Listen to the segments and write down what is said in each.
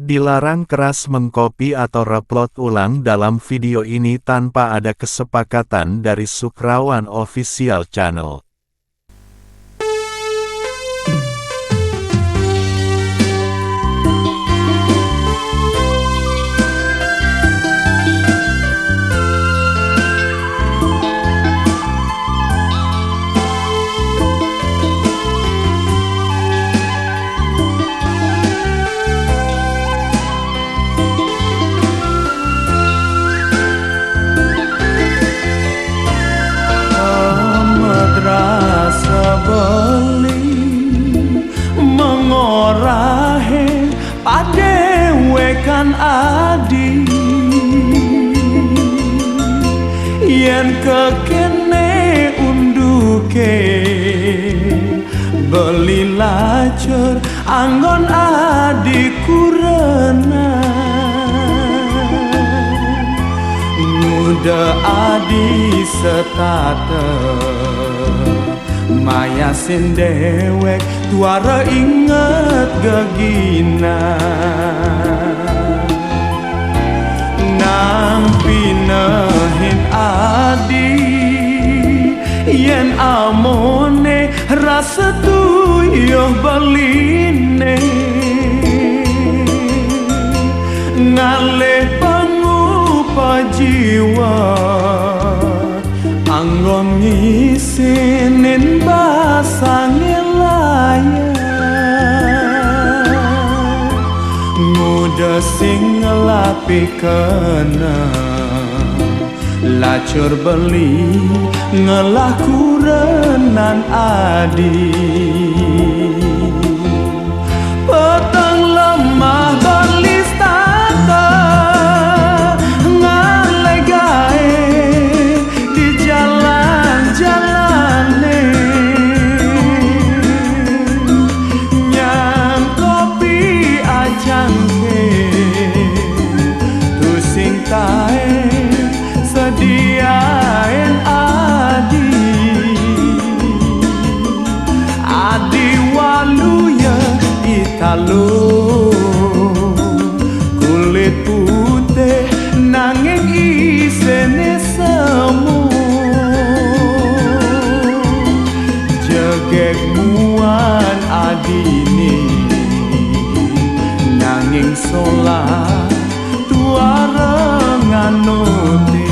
Dilarang keras mengcopy atau reupload ulang dalam video ini tanpa ada kesepakatan dari Sukrawan Official Channel. Mengorahe padewekan adi yen kekene unduke beli lacur anggon adi kurenan muda adi setata mayasin dewek tuara inget gegina nampi nehin adi yen amone rasa tuyuh beline ngalih pangupa jiwa anggon ngisinin basange layar muda sing ngelapi kena lacur beli ngelah kurenan adi petang lemah belis tata sediain adi waluya italo kulit putih nanging isene semu jegek muan adini nanging solat tuara nganuti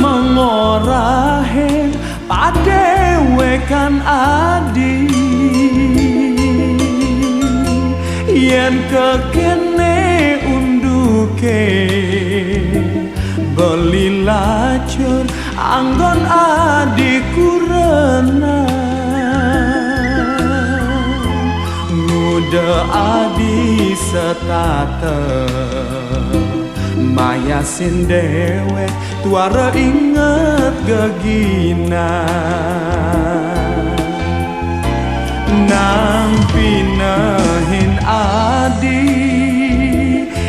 mengorahe padewekan adi yen kekene unduke beli lacur anggon adi kurenan muda adi setata mayasin dewek tuara inget gegina nampi nehin adi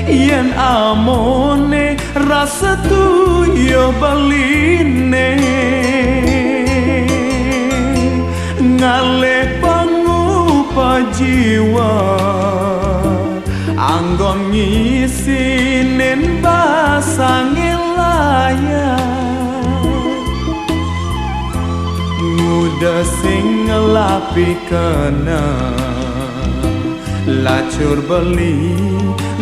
yen amone rasa tuyuh beline ngalih pangupa jiwa anggon ngisinin basange layar muda sing ngelapi kena lacur beli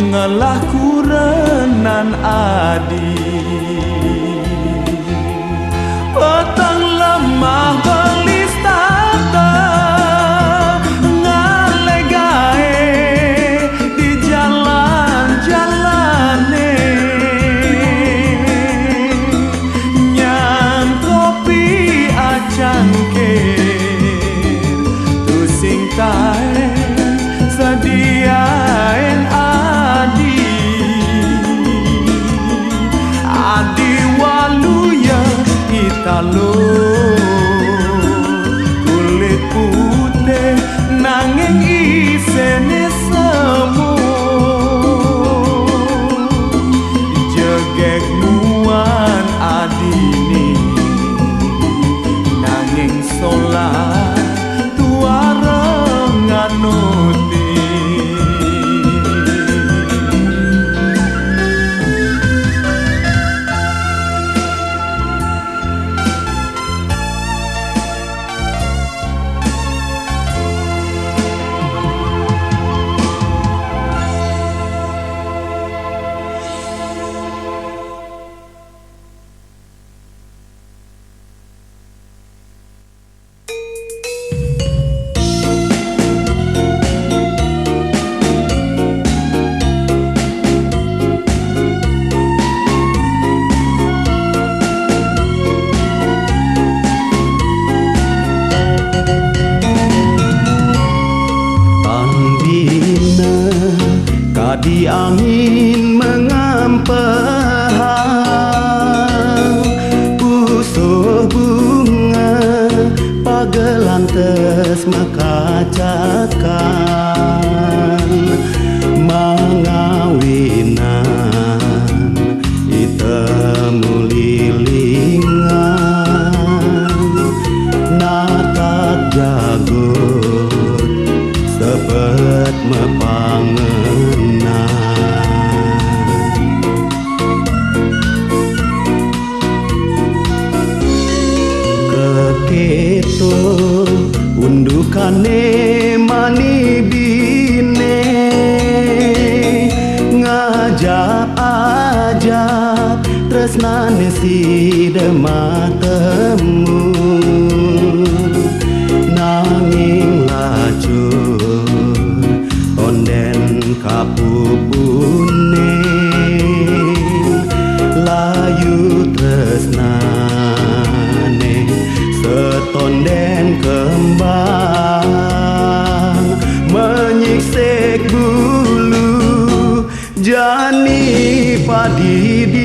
ngelah kurenan adi petang lemah belis tata cintae sediain adi adi waluya italo kulit putih nanging isene semu jegek muan adini nanging solat tuareng nganuti di angin mengampah usuh bunga pagelantes makacakan mangawinan itemu lilingan natak jagut sepet mepangenang keketo undukane mani bine ngajak-ajak tresnane sidematemu nanging lacur tonden kapupune layu tresnane setonden kembang menyiksik bulu jani padidian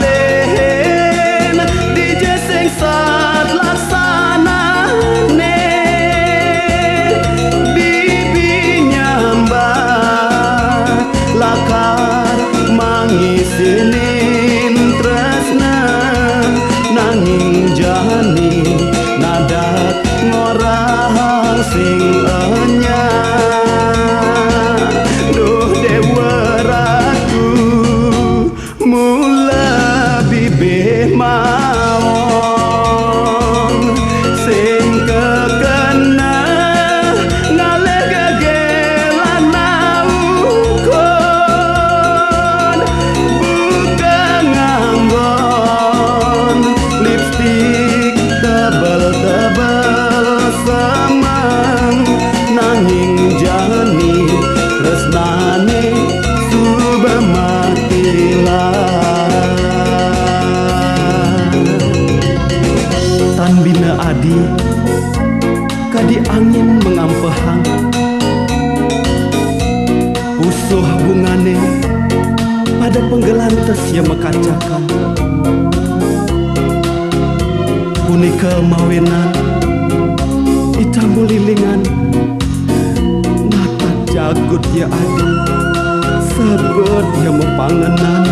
mengalehen di jeseng saat laksanane bibi nyambat lakar mangisinin tresna nanging jani nadat ngorahang sing enyah duh dewa ratu mula bibih mawon sing kekena ngalih gegelan naukon buka nganggon lipstik tebel-tebel semang nanging jani tresnane suba matilah tan bina adi kadi angin mengampehang usuh bungane pada penggelantes yang mekacakan punika mawenan itamu lilingan natak jagut ya adi sebut yang mepangenan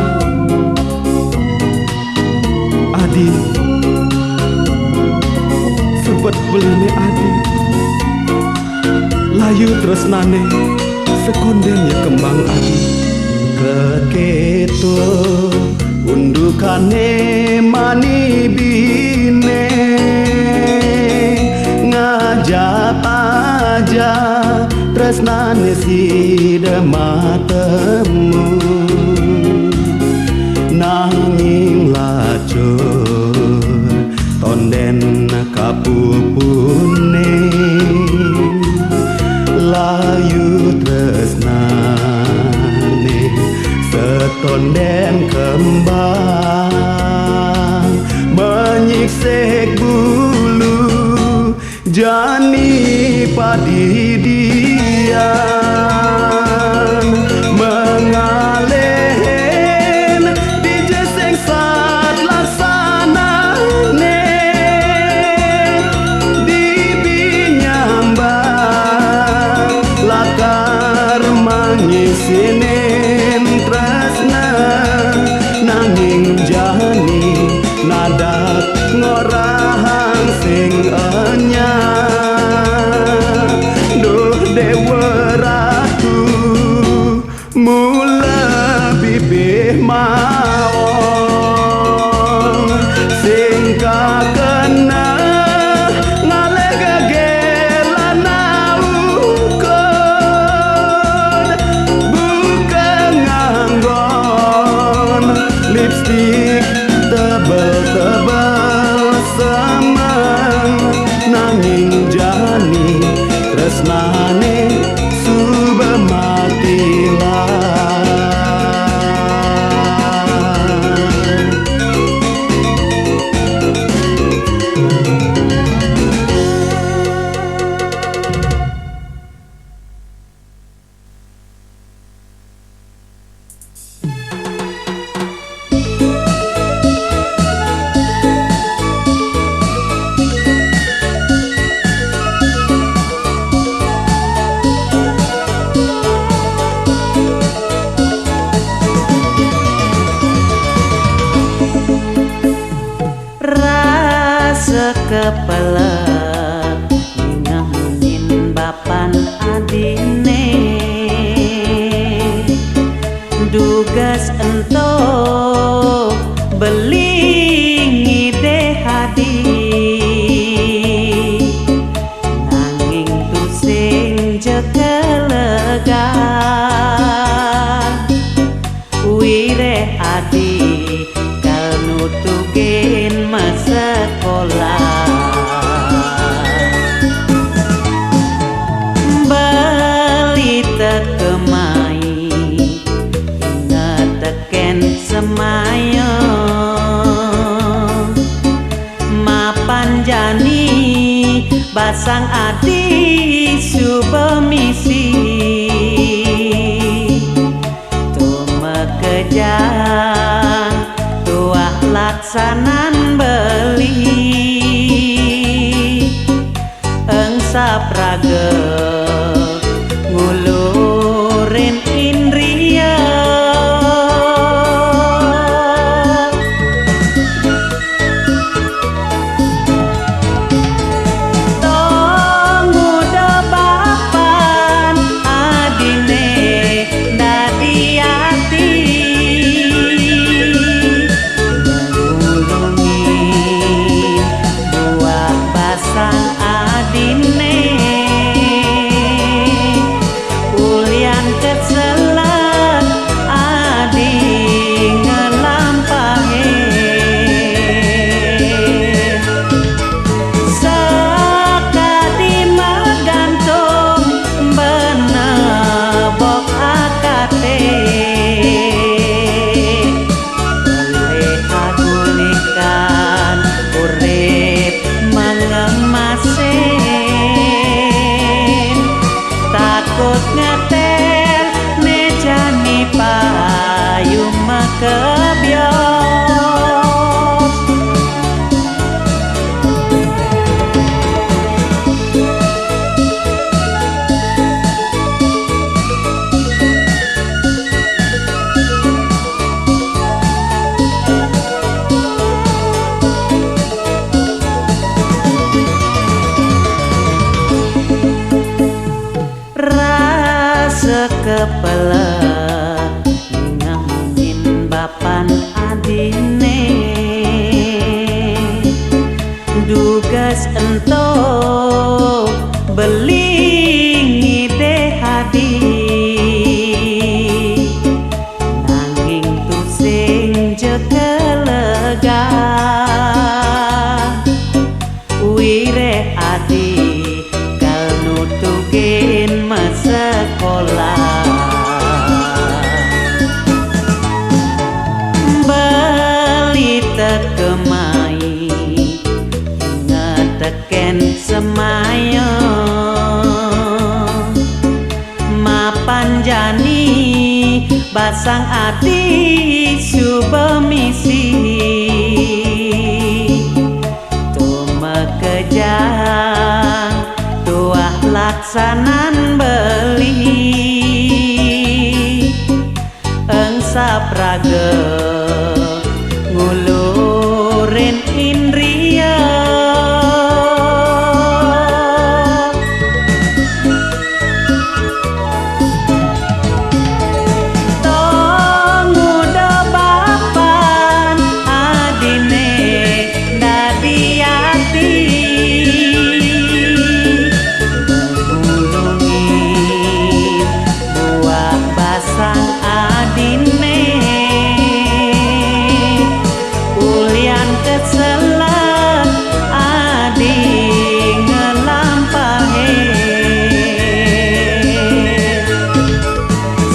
adi sebut belane adi layu tresnane sekondennya kembang adi keketo undukane mani bine ngajak-ajak tresnane sidematemu nanging lacur tonden kapupune layu tresnane setonden kembang menyiksik bulu jani padidian mengalen di jeseng saat laksana ne di binyambang lakar mangisinen tresna nanging jani nadak ngorahang sing anyar duh dewa ratu mula bibih maong sing kakena ngalih gegelan ukon bukan nganggon lipstick tebel-tebel semang nanging jani tresnane suba matilah. Kepala ngahungin bapan adine dugas ento beli ngide hadi nanging tu sing jekelega wire adi kal nutugen masa sekolah tekemai ingat teken semaya mapan jani basang adi subemisi tumekejang tuah laksanan beli engsa praga ngulurin indria tong muda bapan adine dadi ati ngulungin buah basang adine keselan adi ngelampahe sakadi magantung benebok akate boleh agulikan urip mengemasin takut ngeter jani payung makebios rasa kepala bapan adine dugas ento beli ngide hadi nanging tu sing jekelega wire adi kal nutugen masa sekolah tekemai ingat teken semaya mapanjani basang ati subemisi tumekejang tuah laksanan beli sapraga ngulurin indriya tonguda bapan adine dadiati ngulungi buah basang adine ulian keselak adi ngelampahe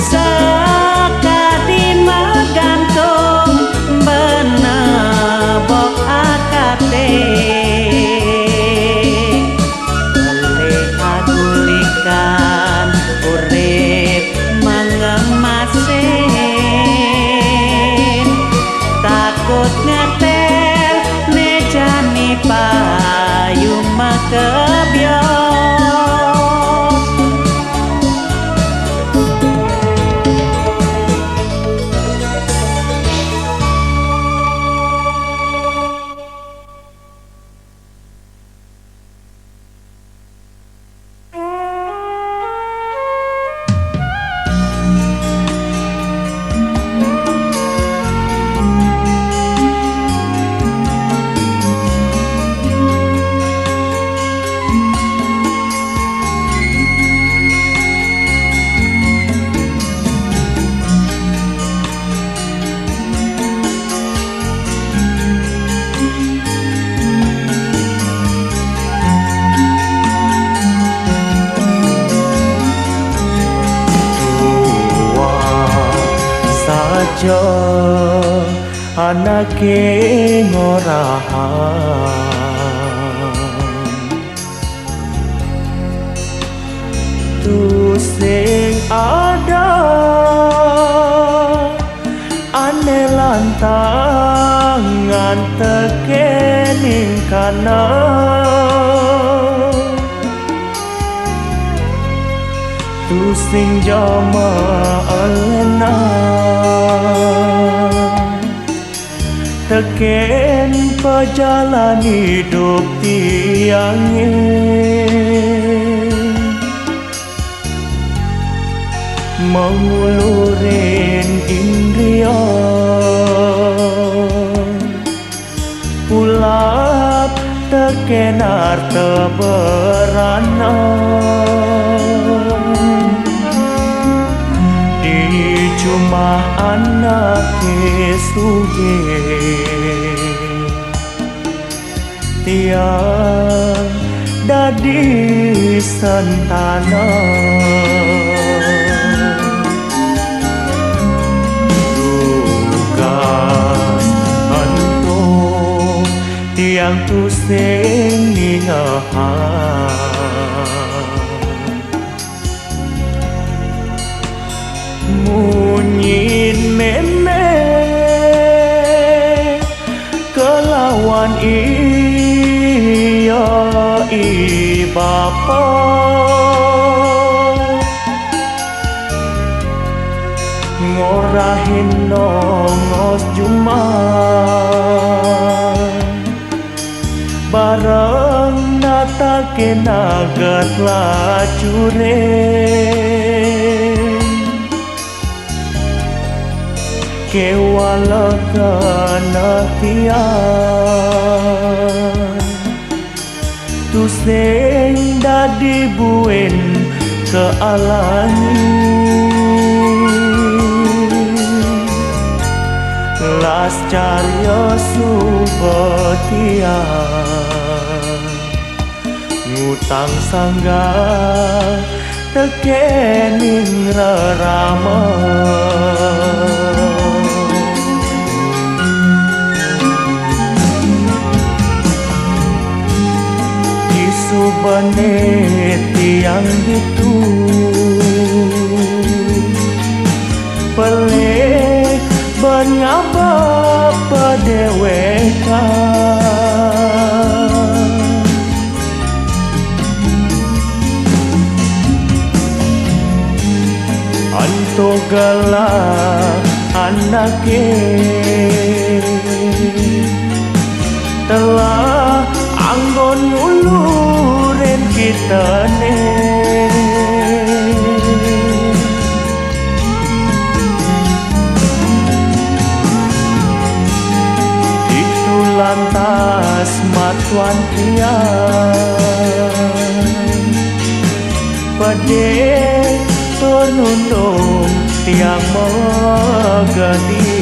sekadi magantung benebok akate boleh agulikan urip mangemasin takut ngetel nejani payung makebyos saja anake ngorahan tu sing ada ane lantangan tekening kana tu sing jama alena teken pejalan hidup tiangin mengulurin indria pulap teken arta berana cuma anak kesuge tiang dadi sentana tugas antuk tiang tusing ningahan munyin meme kelawan iya bapa ngorahin nongos juman bareng natake nagat lacuren kewalakana tiang tu sing dadi buen ke alani las carya subetia ngutang sangga tekening rerama subane tiang itu pelek banyaba padewekan anto galak anake telah anggon uluren kita ne itu lantas matuan tiang pade tonundong tiang megadi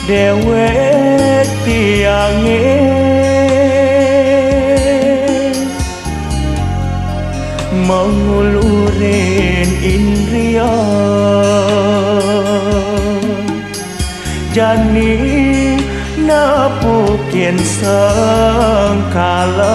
dewe tiange mengulurin indria jani napukin sengkala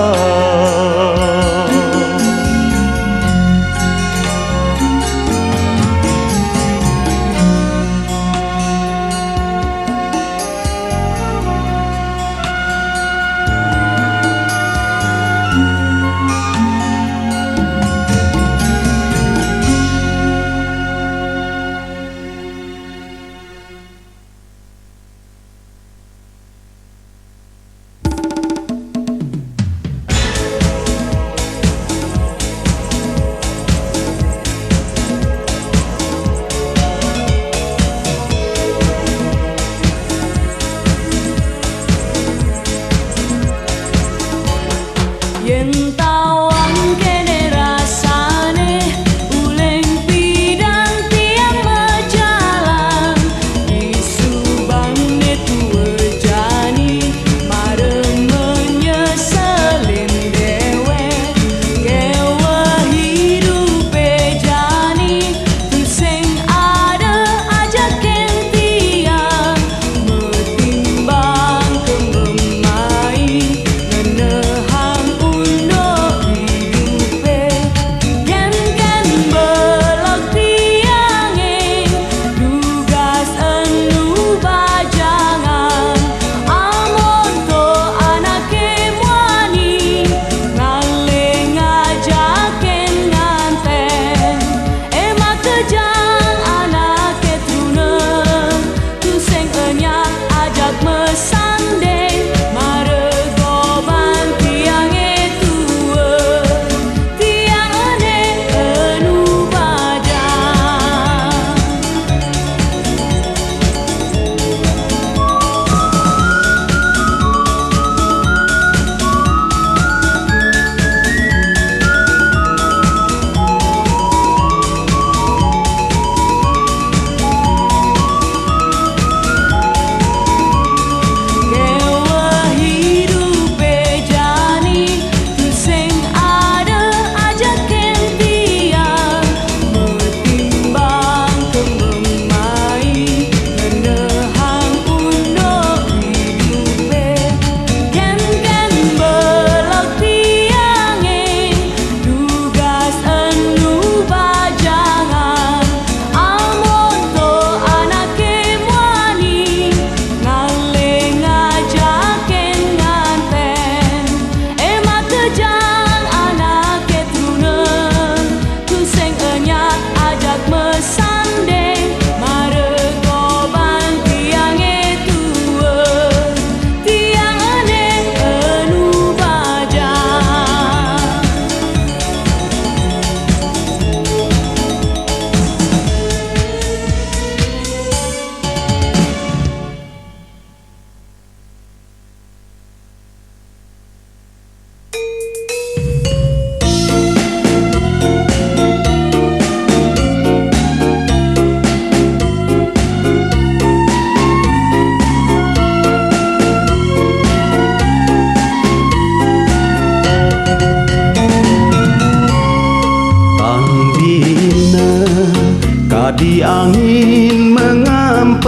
Kadi angin mengampehang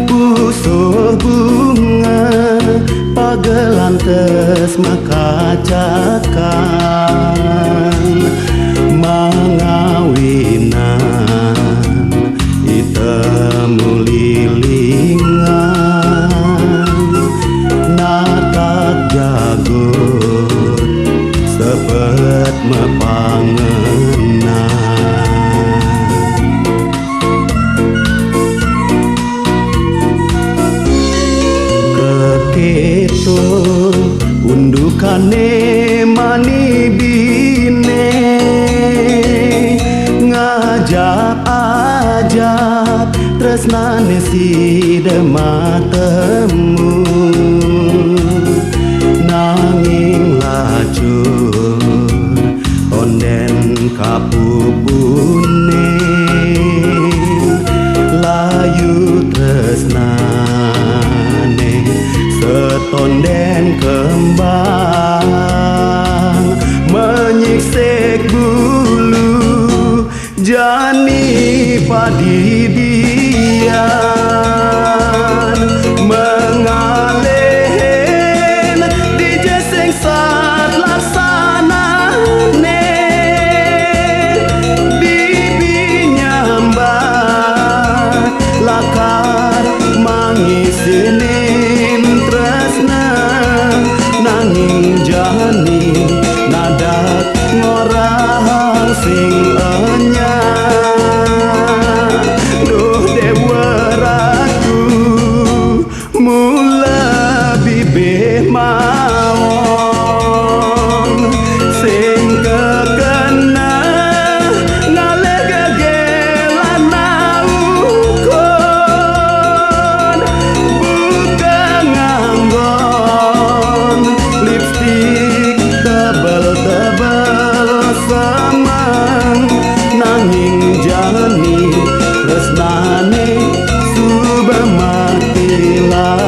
pusuh bunga pagelantes makacakan mangawinan itemu lilingan natak jagut sepet mepangenan keketo undukane mani bine ngajak-ajak tresnane si dematemu nanging lacur onden kapupune layu tresnane setonden kembang menyiksik bulu jani padidian mengalih di jeseng saat laksanane bibi nyambat lakar mangisinin tresna nanging jani nadak ngorang sing enyang duh dewa ratu mula bibih mawon sing kekena ngalih gegelan naukon buka nganggon lipstik tebel-tebel samang nanging jani tresnane subah matilah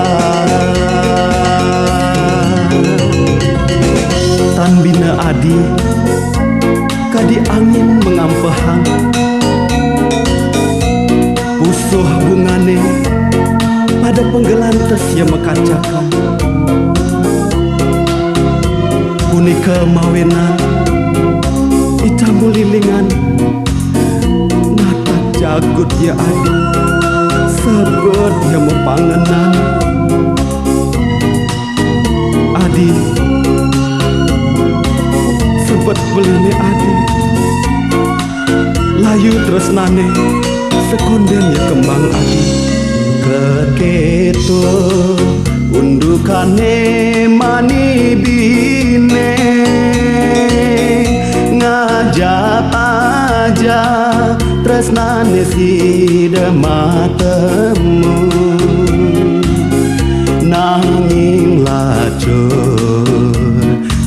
tan bina adi kadi angin mengampehang pusuh bungane pada penggelantes yang mekacakan punika mawenan itamu lilingan natak jagut ya adi sebut yang mepangenan adi sebut belane adi layu tresnane sekonden ya kembang adi keketo undukane mani bine ngajak-ajak tresnane si dematemu nanging lacur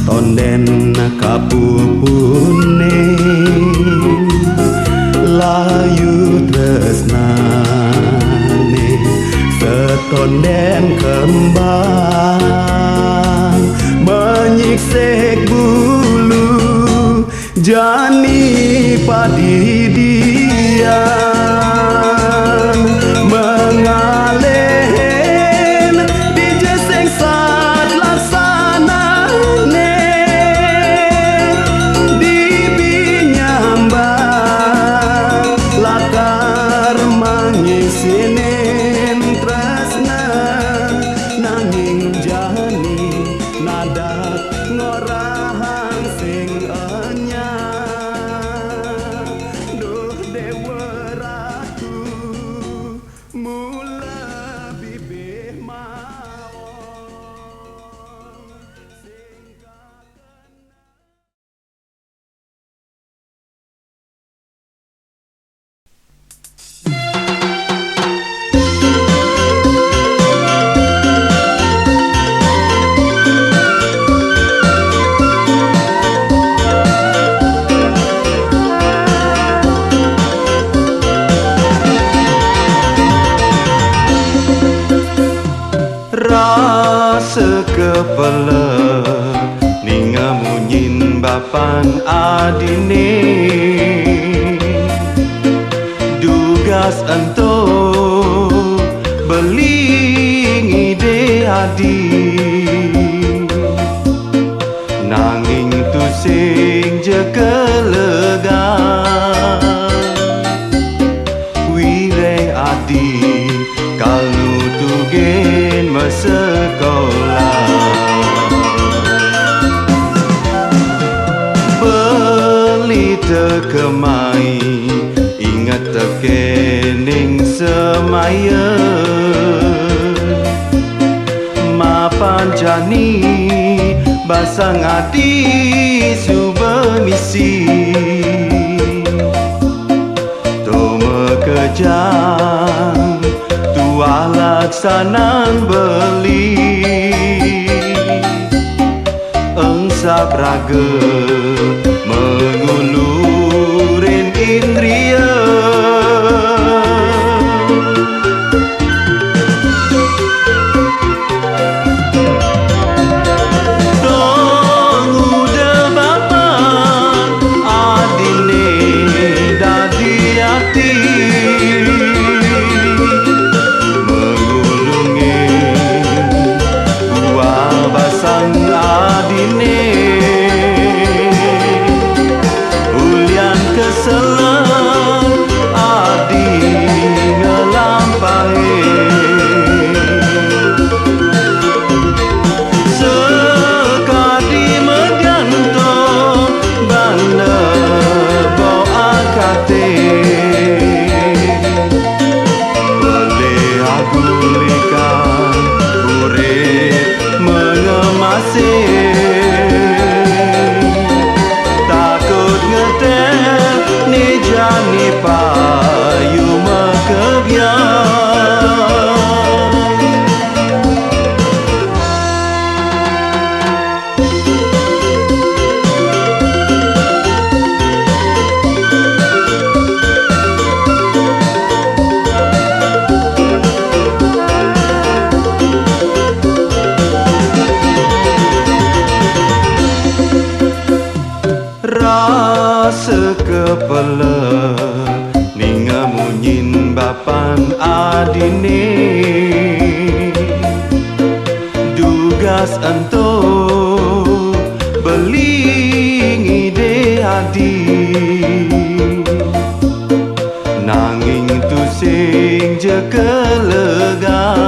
tonden kapupune layu tresnane setonden kembang menyiksik bulu jani padidian mengalih di jeseng saat laksanane bibi nyambat lakar mangisinin tresna nanging jani nadak ngorahang sing enyang duh dewa munyin bapan adine dugas ento beling ide adi nanging tu sing je kelegan wire adi kalau tu gen sekolah beli tekemai ingat tekening semaya mapan jani basang adi suba misi toma kejang tua laksanan beli engsap raga mengulurin indria dong udah bapan adine dadi hati mengulungi buah basang adine ulian keselan adi ngelampahi sekadi menggantung banda bawa kate boleh aku likan urip mengemasi takut ngetel ni jani payu mekebian rasa kepala ninga munyin bapan adine dugas ento beling ide adi nanging tu sing je kelegan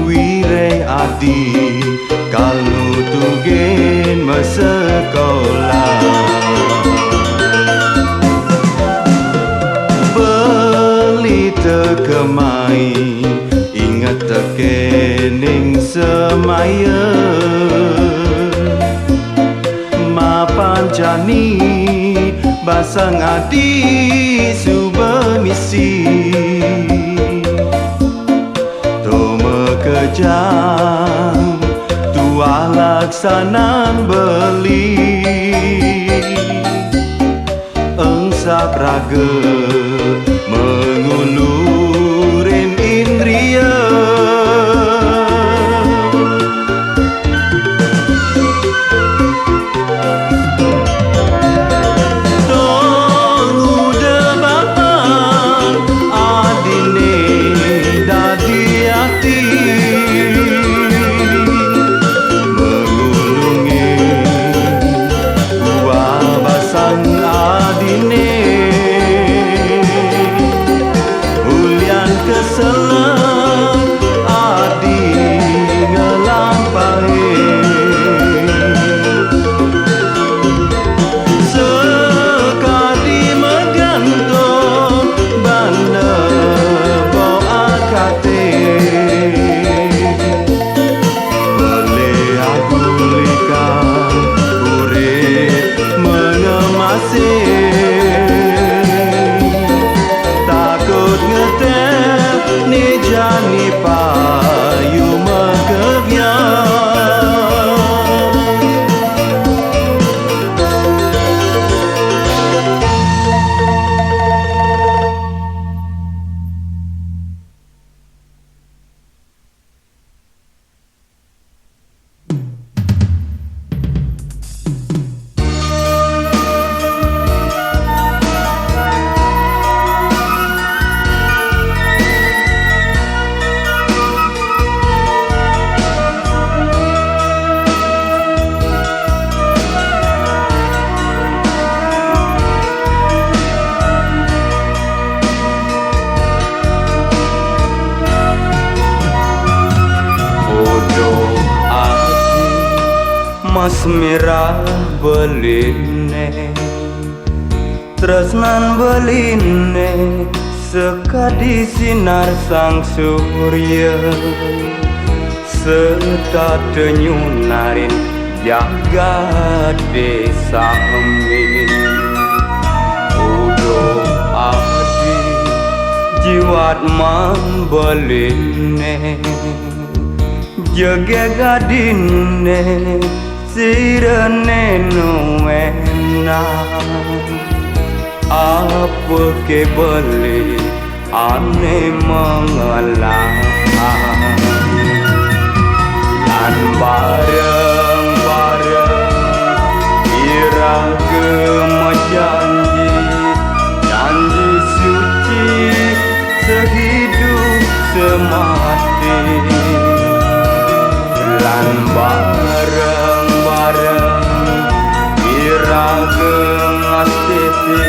wire adi kalau tu gen sekolah beli tekemai ingat tekening semaya mapan jani basang adi suba misi toma kejang tua laksanan beli engsap raga mengulurin indria dong udah bapan adine dadi hati adine Mas mirah beline tresnan beline sekadi sinar sang surya serta tenyunarin jagat desa min udo adi jiwat man beline jege gadine sirene nuena apa ke beli ane mengalah dan bareng-bareng iragam janji suci sehidup semati lan bareng-bareng iragam astiti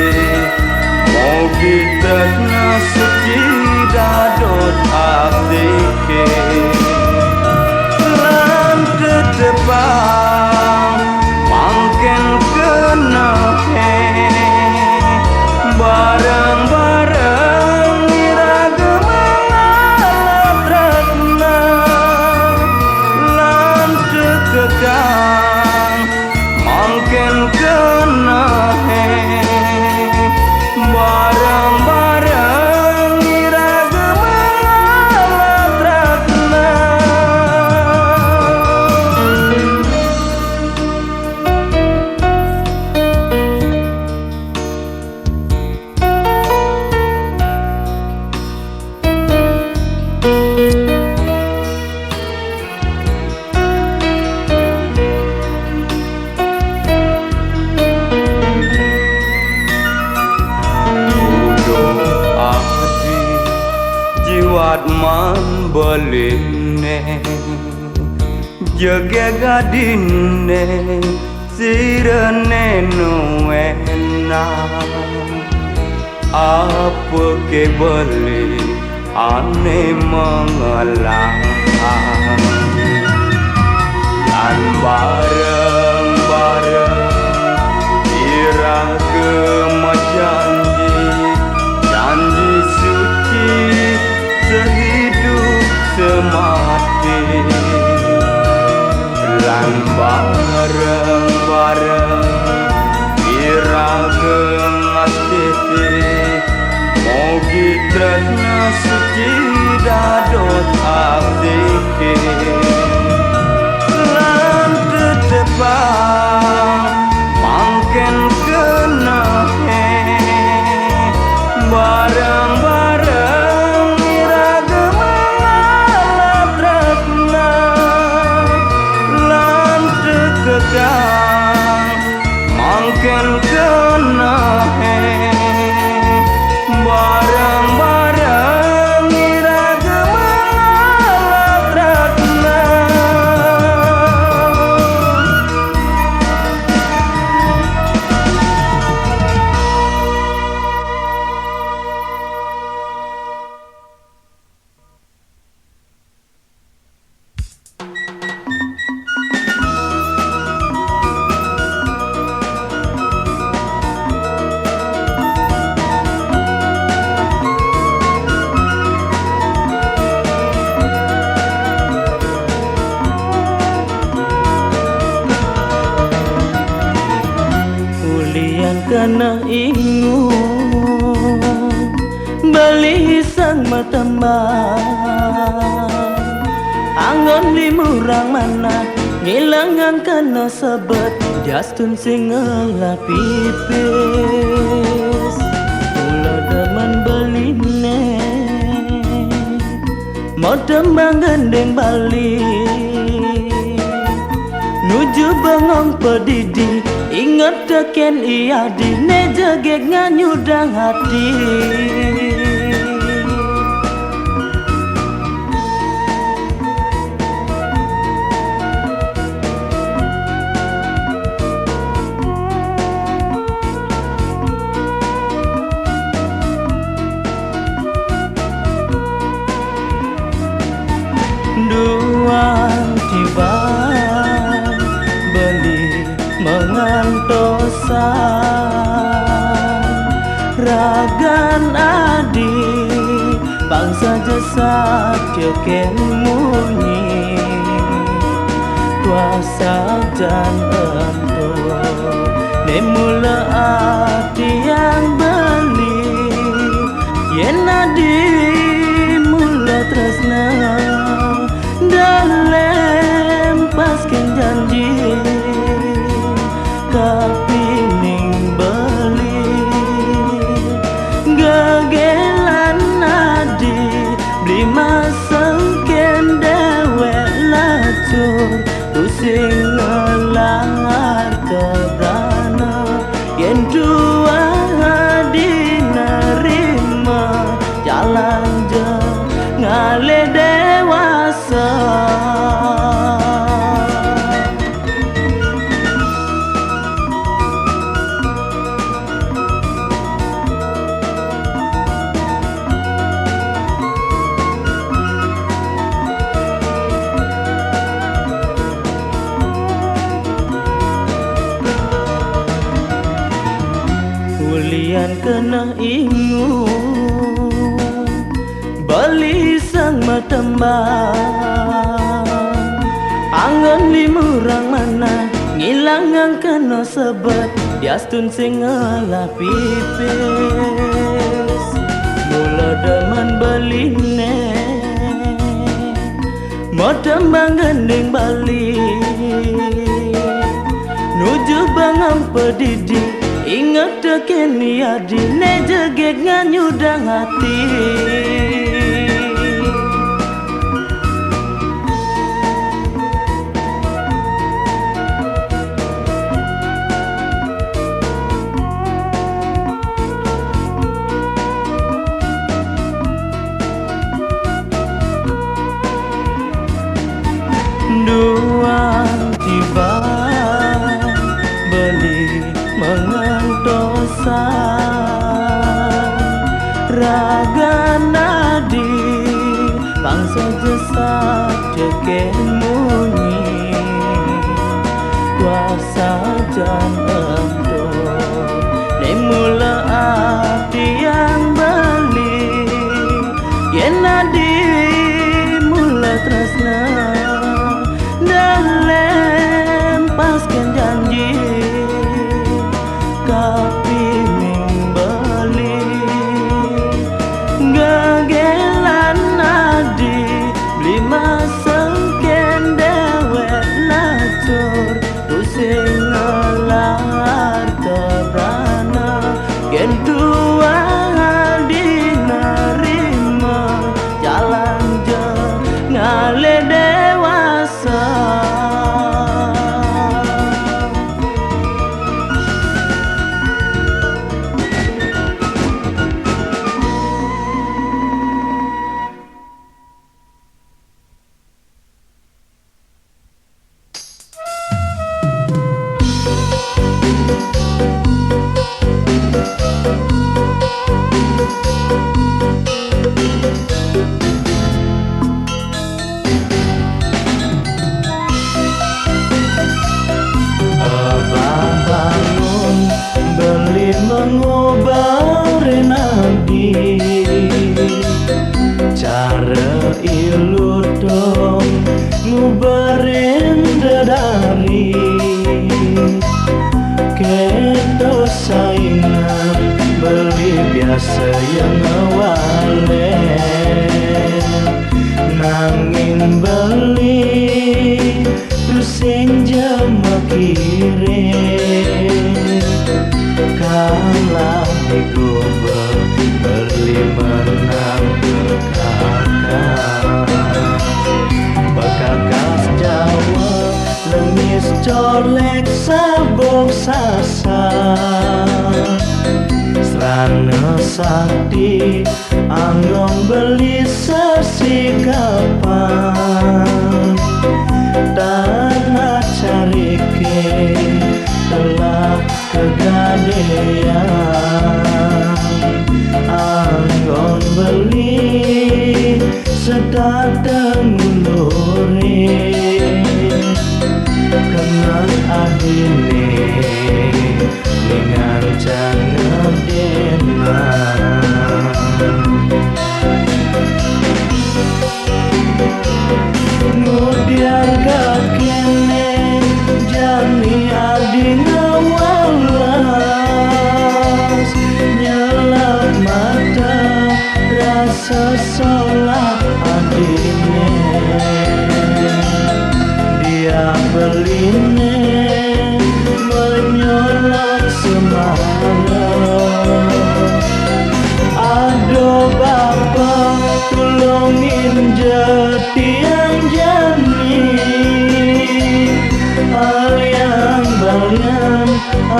mogi tresna suci dadot asike lan tetepang mangken kena bareng-bareng iragam mengalah tresna lan tekekang mangken kena bareng-bareng iragam mengalah tresna. Jiwat man beline jege gadine sirene nuena apa ke beli ane mengalah dan bareng-bareng iragam janji suci sehidup semati lan bareng-bareng iragam astiti mogi tresna suci dadot asike lan tetepang mangken kena bareng-bareng iragam mengalah tresna lan tekekang mangken kena bareng-bareng iragam mengalah tresna. Kena ingun beli sang matamang anggon limurang mana ngilangan kena sebet jastun sing ngelapipis kula demen beline mau tembang gandeng balik nuju bengong pedidi ingat teken iya di ne jegek nganyudang hati duang tiba beli mengantosan ragan adi bangsa jasa keken munyi kuasa dan entuk nemula ati yang beli yen adi mula tresna dalem pasken janji kapining beli gagelan adi beli masengken dewek lacur pusing ngelangar kebrana yen dua adi nerima jalan je ngale dewasa. Ulian kena ingu beli sang matembang angon limurang mana ngilangang kena sebet diastun sing ngalah pipis mula demen beli ne matembang gending bali nuju bangam pedidi ingat teken niadi ne jegek nganyudang hati dua tiba beli mengantosan raga nadi bangsa jasa jeken munyi kuasa jan entuk nemula ati yang beli yen nadi mula tresna dalem pasken janji kapining beli gagelan adi beli masengken dewek lacur pusing ngelar kebrana yen dua adi nerima jalan je ngale dewasa. Beli mengobari nabi cara ilu dong ngubarin dedari kedo saingan beli biasa yang awale nangin beli pusing jama kiri kalah digubah beli menang bekakas Jawa lengis colek sabuk sasar serana sakti anggon beli sesikapan tanah carike telah kegadean anggon beli sedatang mulure kenal adine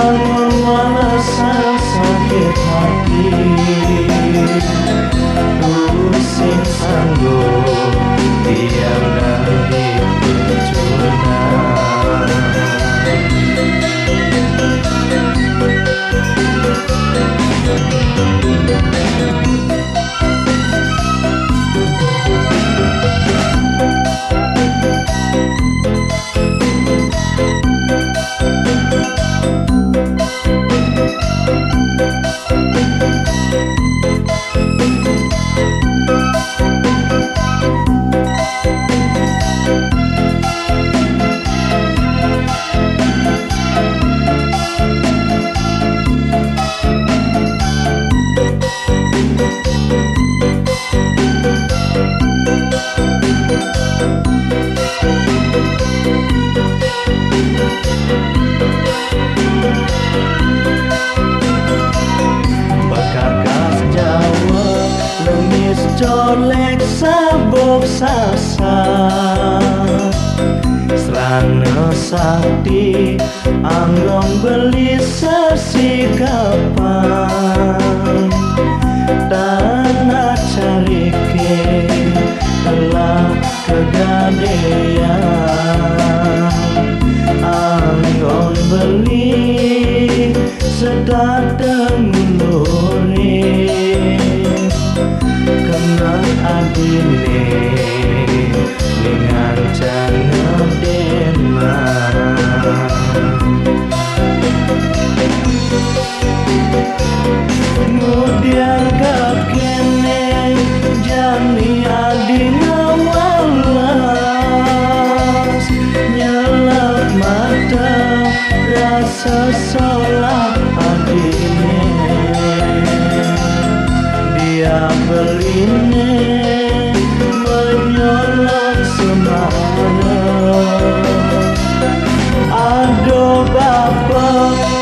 Angon walasan sakit hati Pusing sanggup diam dan dipecuna colek sabuk sasar Serana sakti anggong beli sesikapan Tanah carike telah kegadean Anggong beli sedateng lore Kena adine dengan jangan demam Kemudian kakene jani adina walas Nyelap mata rasa salah adine Dia beline menyolok semarang Aduh Bapa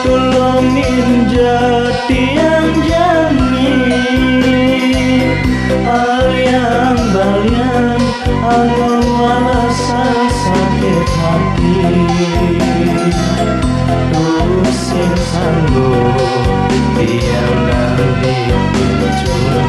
tolongin jatian jani Alian balian angon walasan sakit hati Pusing sanggup diam dan dipecuna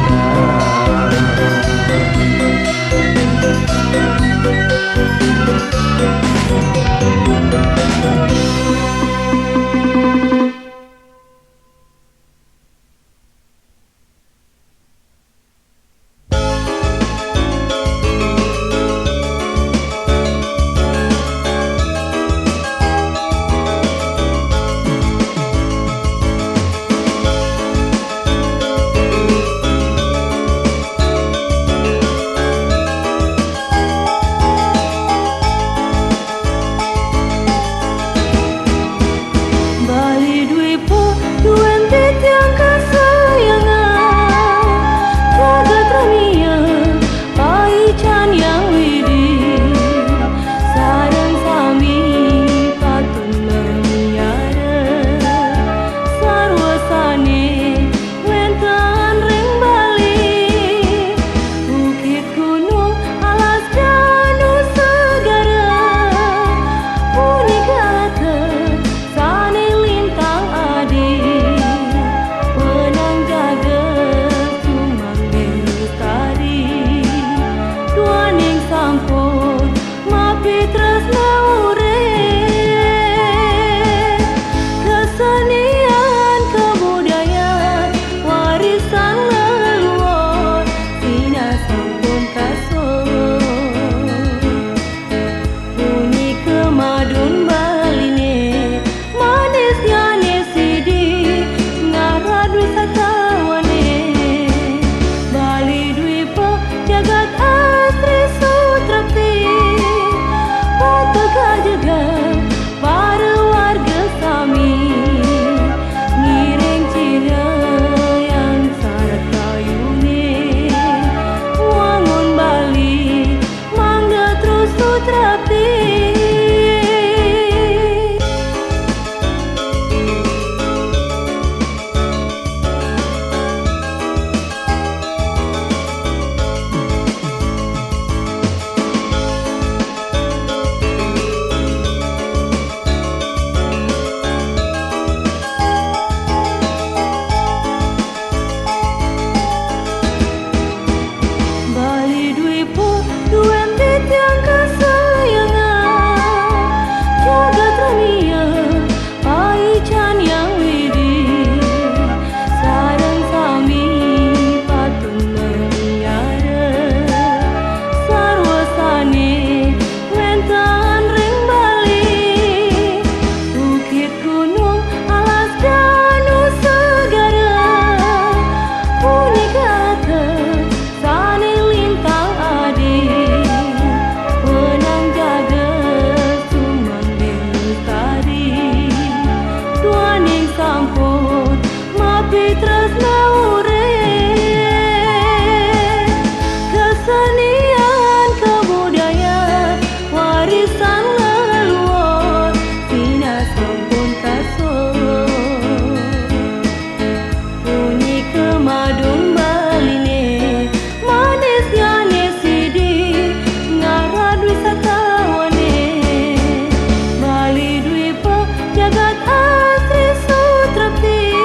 Kat Asri Sutrapti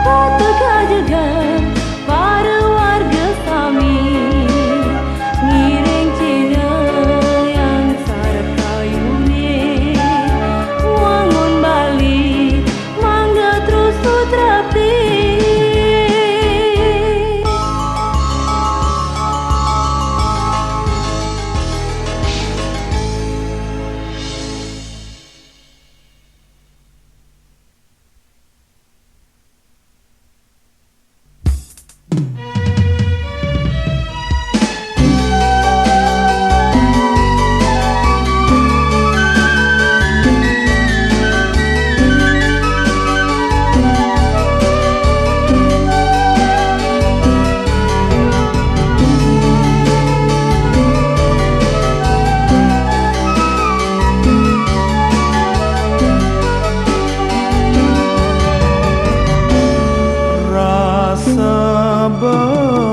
Pataka jagat para warga kami ngiring Cina yang sarap kayune wangun Bali mangga terus Sutrapti.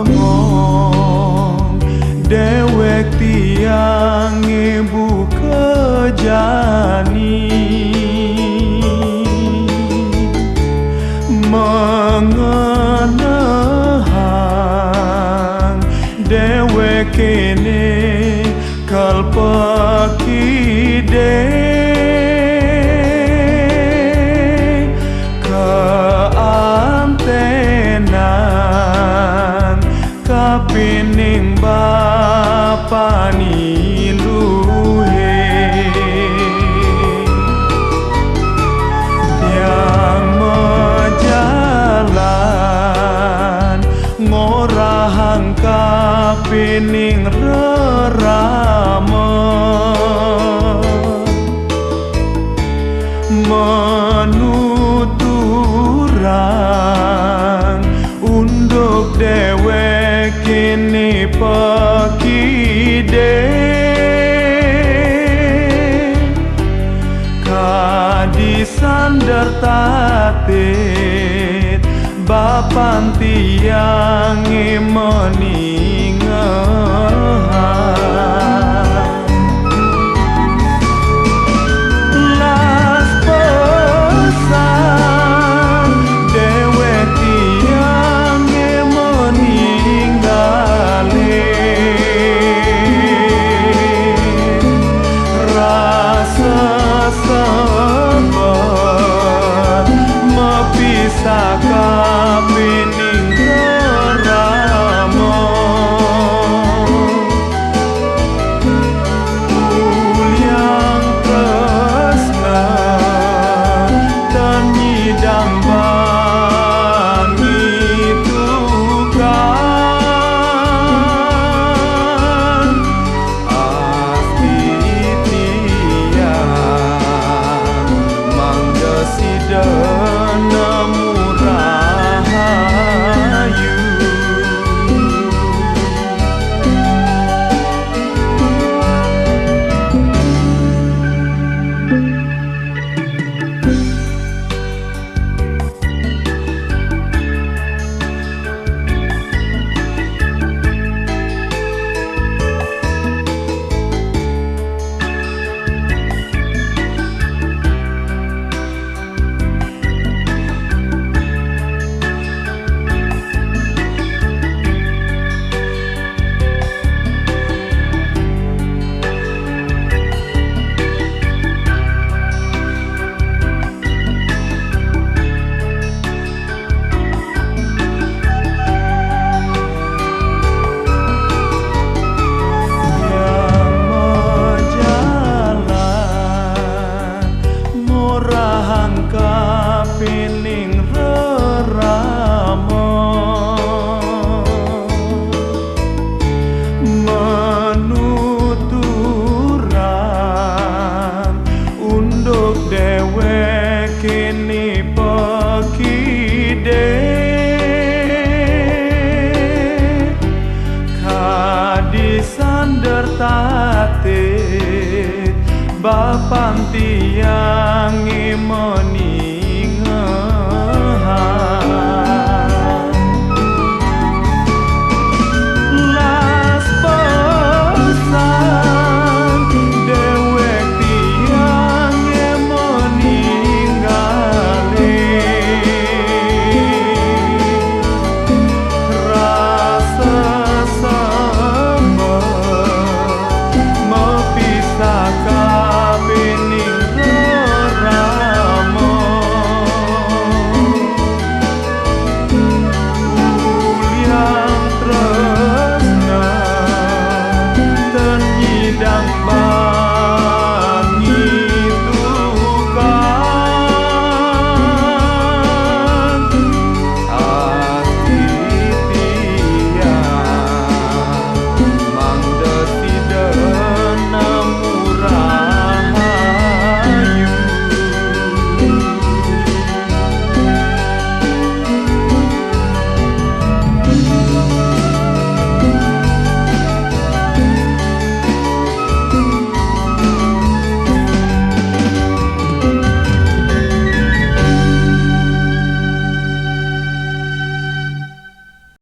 Bengong dewek tiang ibu kejani mengenang dewek kene kalpakide pining bapani luhe tiang mejalan ngorahang kapining rerama menuturang unduk dewek kini pakide kadisandar tatit bapan tiang meningahan las pesan dewek tiang meninggali rasa sabar mepisah kapining rerama uliang tresna dan nyidang bangi tukan asti tiang mangga sidana murahayu. Ngorahang